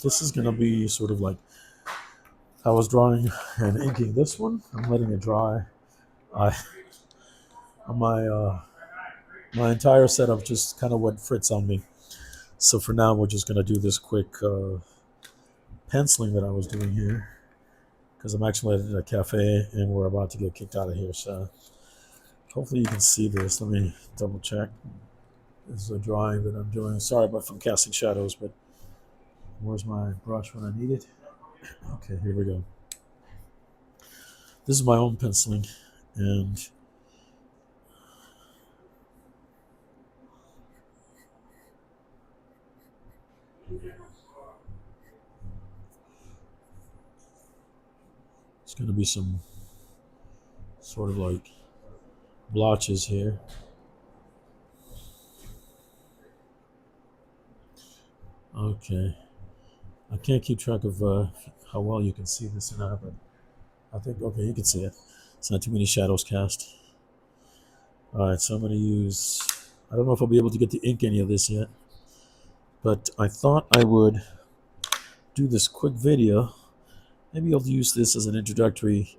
This is gonna be sort of like I was drawing and inking this one. I'm letting it dry. I my my entire setup just kind of went fritz on me. So for now, we're just gonna do this quick penciling that I was doing here because I'm actually at a cafe and we're about to get kicked out of here. So hopefully you can see this. Let me double check. This is a drawing that I'm doing. Sorry about from casting shadows, but where's my brush when I need it? Okay, here we go. This is my own penciling, and it's going to be some sort of like blotches here. Okay, I can't keep track of how well you can see this or not, but I think, okay, you can see it. It's not too many shadows cast. All right, so I'm going to use, I don't know if I'll be able to get to ink any of this yet, but I thought I would do this quick video. Maybe I'll use this as an introductory.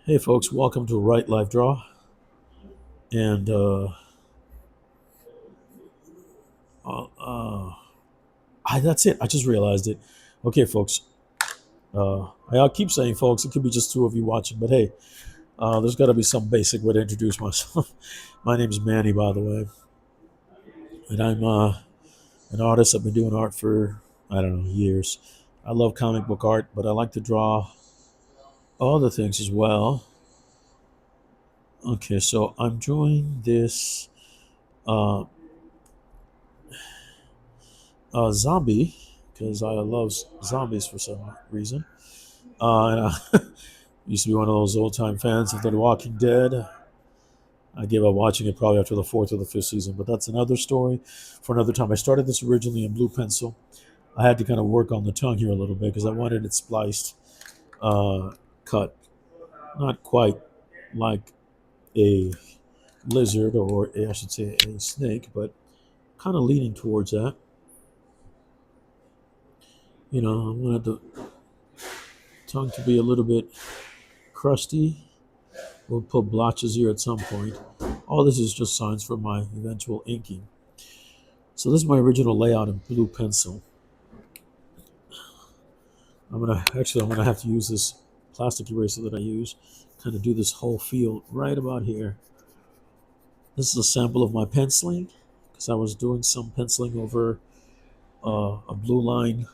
Hey folks, welcome to Write Live Draw. And that's it. I just realized it. Okay, folks. I keep saying folks, it could be just two of you watching, but hey, there's got to be some basic way to introduce myself. My name's Manny, by the way, and I'm an artist. I've been doing art for, I don't know, years. I love comic book art, but I like to draw other things as well. Okay, so I'm doing this zombie because I love zombies for some reason. And I used to be one of those old time fans of The Walking Dead. I gave up watching it probably after the fourth or the fifth season, but that's another story for another time. I started this originally in blue pencil. I had to kind of work on the tongue here a little bit because I wanted it spliced, cut, not quite like a lizard or I should say a snake, but kind of leaning towards that. You know, I wanted the tongue to be a little bit crusty. We'll put blotches here at some point. All this is just signs for my eventual inking. So this is my original layout in blue pencil. I'm gonna have to use this plastic eraser that I use, kind of do this whole field right about here. This is a sample of my penciling because I was doing some penciling over a blue line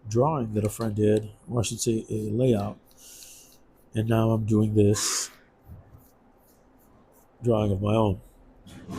drawing that a friend did, or I should say a layout. And now I'm doing this drawing of my own.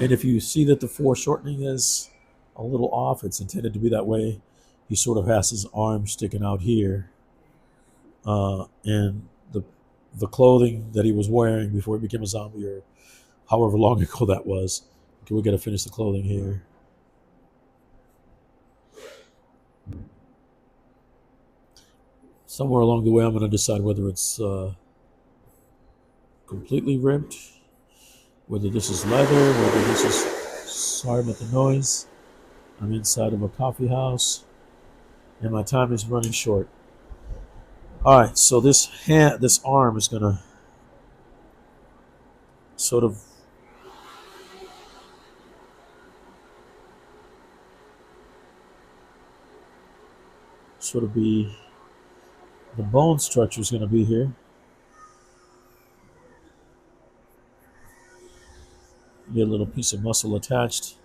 And if you see that the foreshortening is a little off, it's intended to be that way. He sort of has his arm sticking out here. And the clothing that he was wearing before he became a zombie, or however long ago that was. Okay, we got to finish the clothing here. Somewhere along the way, I'm going to decide whether it's completely ripped, whether this is leather, whether this is, sorry about the noise. I'm inside of a coffee house, and my time is running short. All right, so this arm is going to sort of be, the bone structure is going to be here. Get a little piece of muscle attached.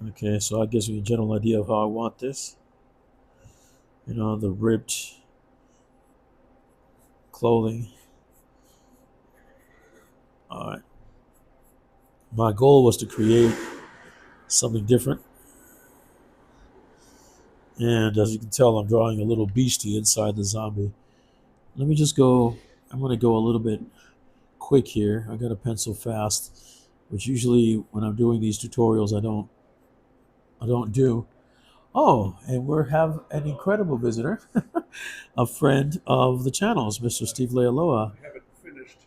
Okay, so that gives me a general idea of how I want this. You know, the ripped clothing. All right. My goal was to create something different. And as you can tell, I'm drawing a little beastie inside the zombie. Let me just go, I'm going to go a little bit quick here. I got to pencil fast, which usually when I'm doing these tutorials, I don't do. Oh, and we have an incredible visitor, a friend of the channels, Mr. Steve Lealoa. I haven't finished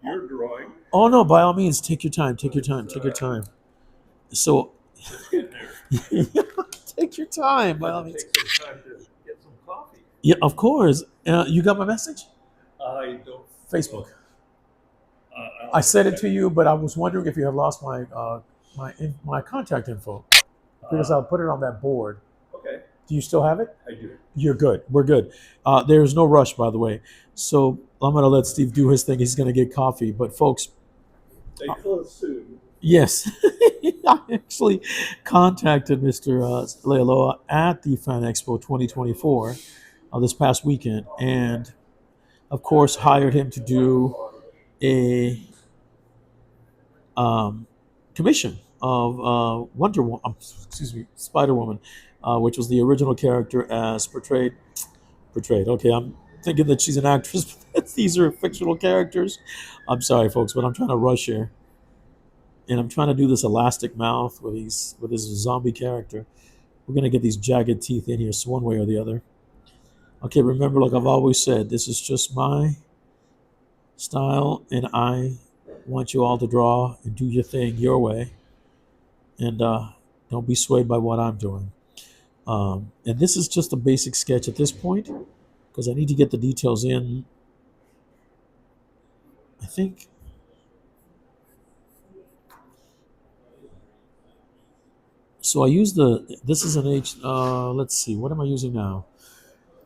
your drawing. Oh no, by all means, take your time, take your time, take your time. So, Take your time. By all It means. takes some time to get some coffee. Yeah, of course. You got my message? I don't. Facebook. I'll I sent it check. to you, but I was wondering if you had lost my contact info because I'll put it on that board. Okay, Do you still have it? I do. You're good. We're good. There's no rush, by the way. So I'm gonna let Steve do his thing. He's gonna get coffee. But folks, They close soon. yes, I actually contacted Mr. Lealoa at the Fan Expo 2024 this past weekend, and of course hired him to do a um, commission of Wonder Woman, excuse me, Spider Woman, which was the original character as portrayed. Okay, I'm thinking that she's an actress, but these are fictional characters. I'm sorry, folks, but I'm trying to rush here, and I'm trying to do this elastic mouth with this zombie character. We're gonna get these jagged teeth in here, so one way or the other. Okay, remember, like I've always said, this is just my style, and I want you all to draw and do your thing your way, and don't be swayed by what I'm doing. And this is just a basic sketch at this point because I need to get the details in. I think so. I use this is an H. Let's see, what am I using now?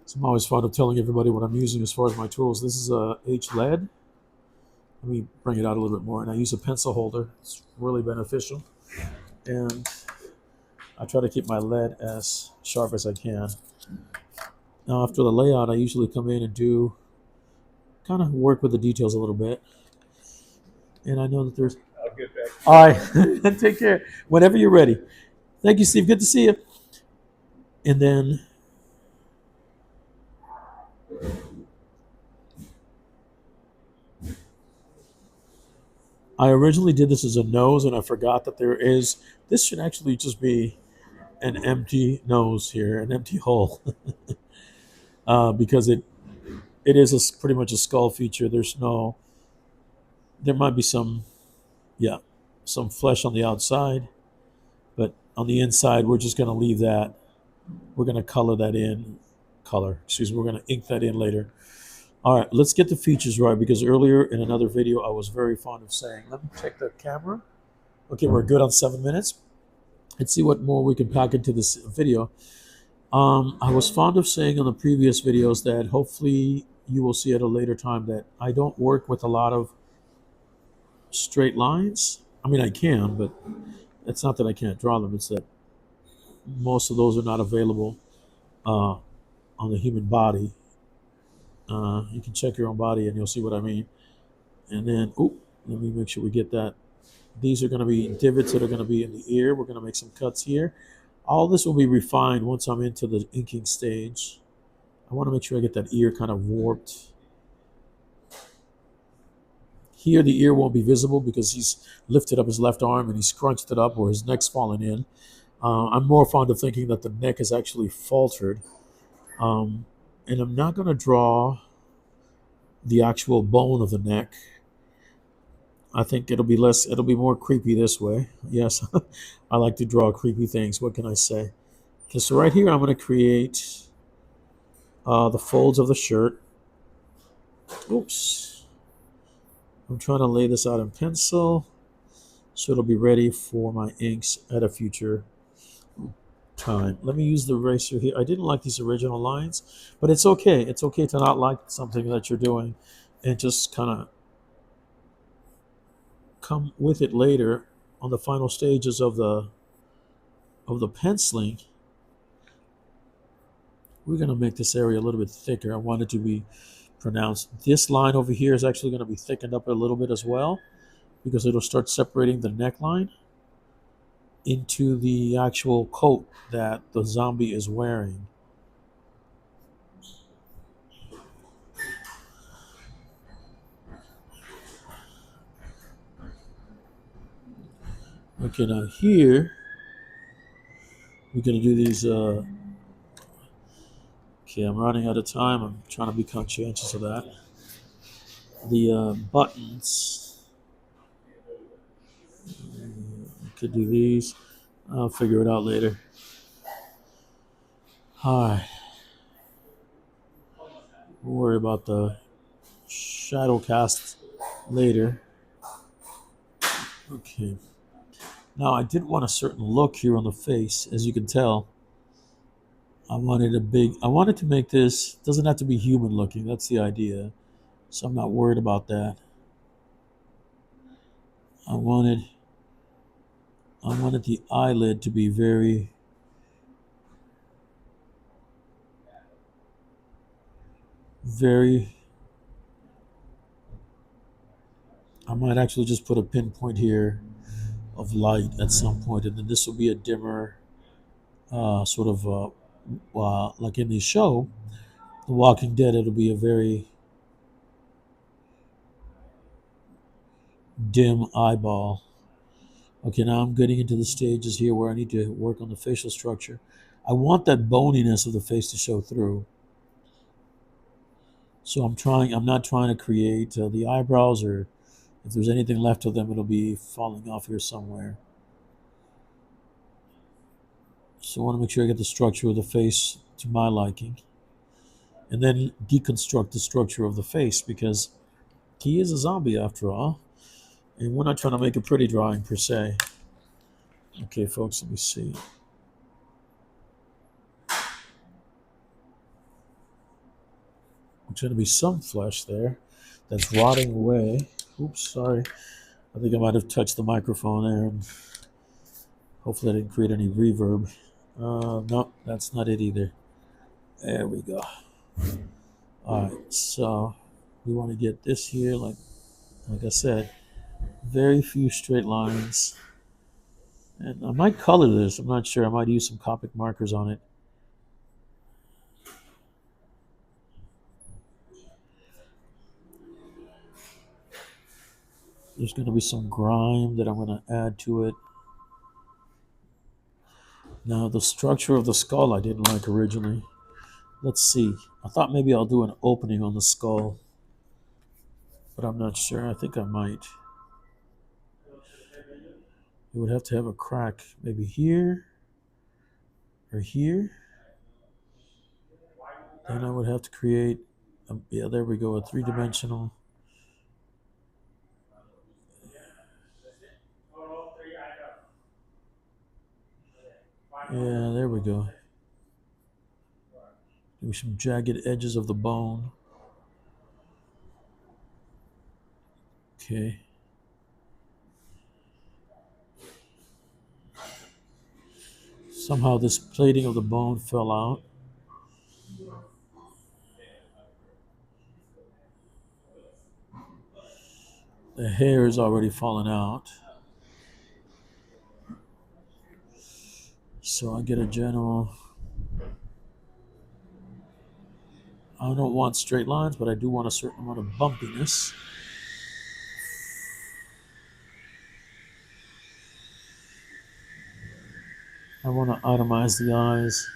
So I'm always fond of telling everybody what I'm using as far as my tools. This is a H lead. Let me bring it out a little bit more. And I use a pencil holder. It's really beneficial. And I try to keep my lead as sharp as I can. Now, after the layout, I usually come in and do kind of work with the details a little bit. And I know that there's. I'll get back. All right. Take care. Whenever you're ready. Thank you, Steve. Good to see you. And then I originally did this as a nose, and I forgot that this should actually just be an empty nose here, an empty hole, because it is pretty much a skull feature. There might be yeah, some flesh on the outside, but on the inside, we're just going to leave that. We're going to excuse me, we're going to ink that in later. All right, let's get the features right because earlier in another video, I was very fond of saying, let me check the camera. Okay, we're good on 7 minutes. Let's see what more we can pack into this video. I was fond of saying on the previous videos that hopefully you will see at a later time that I don't work with a lot of straight lines. I mean, I can, but it's not that I can't draw them. It's that most of those are not available on the human body. You can check your own body and you'll see what I mean. And then, let me make sure we get that. These are going to be divots that are going to be in the ear. We're going to make some cuts here. All this will be refined once I'm into the inking stage. I want to make sure I get that ear kind of warped. Here, the ear won't be visible because he's lifted up his left arm and he's scrunched it up or his neck's fallen in. I'm more fond of thinking that the neck is actually faltered. And I'm not going to draw the actual bone of the neck. I think it'll be more creepy this way. Yes, I like to draw creepy things. What can I say? Okay, so right here I'm going to create the folds of the shirt. Oops. I'm trying to lay this out in pencil so it'll be ready for my inks at a future time. Let me use the eraser here. I didn't like these original lines, but it's okay. It's okay to not like something that you're doing and just kind of come with it later on the final stages of the penciling. We're going to make this area a little bit thicker. I want it to be pronounced. This line over here is actually going to be thickened up a little bit as well because it'll start separating the neckline into the actual coat that the zombie is wearing. Okay, now here we're going to do these. Okay, I'm running out of time. I'm trying to be conscientious of that. The buttons. Could do these. I'll figure it out later. Alright, we'll worry about the shadow cast later. Okay. Now I did want a certain look here on the face, as you can tell. I wanted to make this, doesn't have to be human looking, that's the idea. So I'm not worried about that. I wanted I wanted the eyelid to be very, I might actually just put a pinpoint here of light at some point, and then this will be a dimmer, sort of, like in the show, The Walking Dead, it'll be a very dim eyeball. Okay, now I'm getting into the stages here where I need to work on the facial structure. I want that boniness of the face to show through. So I'm not trying to create the eyebrows, or if there's anything left of them, it'll be falling off here somewhere. So I want to make sure I get the structure of the face to my liking, and then deconstruct the structure of the face, because he is a zombie after all, and we're not trying to make a pretty drawing per se. Okay, folks, let me see. There's going to be some flesh there that's rotting away. Oops, sorry. I think I might have touched the microphone there, and hopefully I didn't create any reverb. No, that's not it either. There we go. All right, so we want to get this here, like I said, very few straight lines. And I might color this. I'm not sure. I might use some Copic markers on it. There's going to be some grime that I'm going to add to it. Now, the structure of the skull I didn't like originally. Let's see. I thought maybe I'll do an opening on the skull, but I'm not sure. I think I might. It would have to have a crack, maybe here or here. Then I would have to create, yeah, there we go, a three-dimensional. Yeah, there we go. Maybe some jagged edges of the bone. Okay. Somehow this plating of the bone fell out. The hair is already fallen out. So I get a general. I don't want straight lines, but I do want a certain amount of bumpiness. I want to itemize the eyes.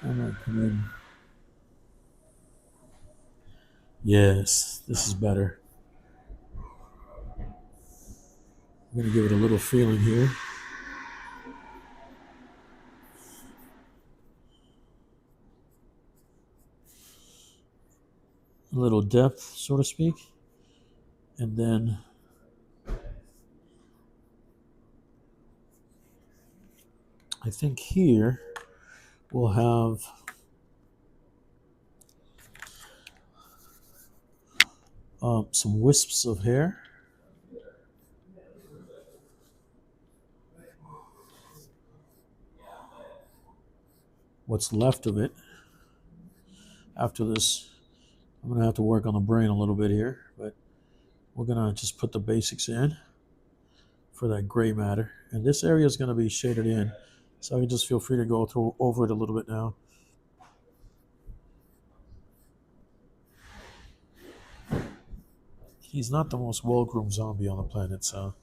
I might come in. Yes, this is better. I'm going to give it a little feeling here. A little depth, so to speak. And then I think here we'll have some wisps of hair. What's left of it. After this, I'm going to have to work on the brain a little bit here, but we're going to just put the basics in for that gray matter. And this area is going to be shaded in, so I can just feel free to go through over it a little bit now. He's not the most well-groomed zombie on the planet, so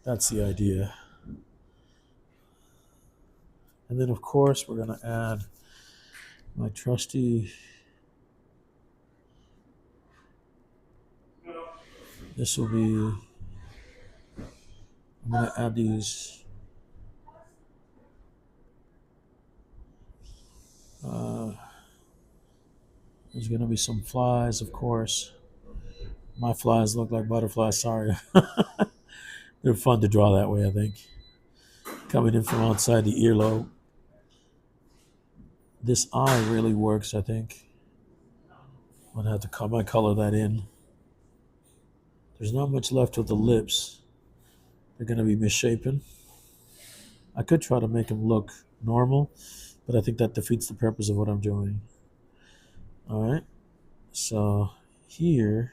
that's the idea. And then, of course, we're going to add my trusty This will be. I'm gonna add these. Uh, there's gonna be some flies, of course. My flies look like butterflies. Sorry, they're fun to draw that way. I think coming in from outside the earlobe. This eye really works. I think I'm gonna have to color that in. There's not much left of the lips. They're gonna be misshapen. I could try to make them look normal, but I think that defeats the purpose of what I'm doing. All right. So here